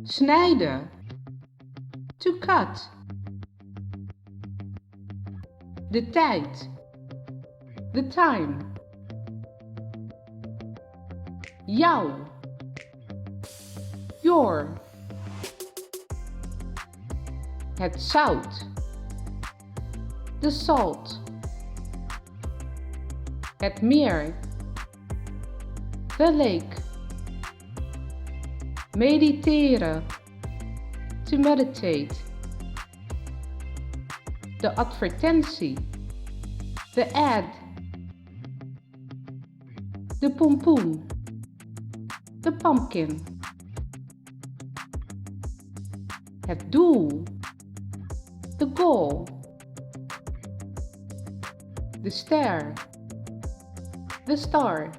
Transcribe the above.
snijden, to cut. De tijd, the time. Jouw, your. Het zout, the salt. Het meer, the lake. Mediteren, to meditate. De advertentie, the ad. De pompoen, the pumpkin. Het doel, the goal. De ster, the star.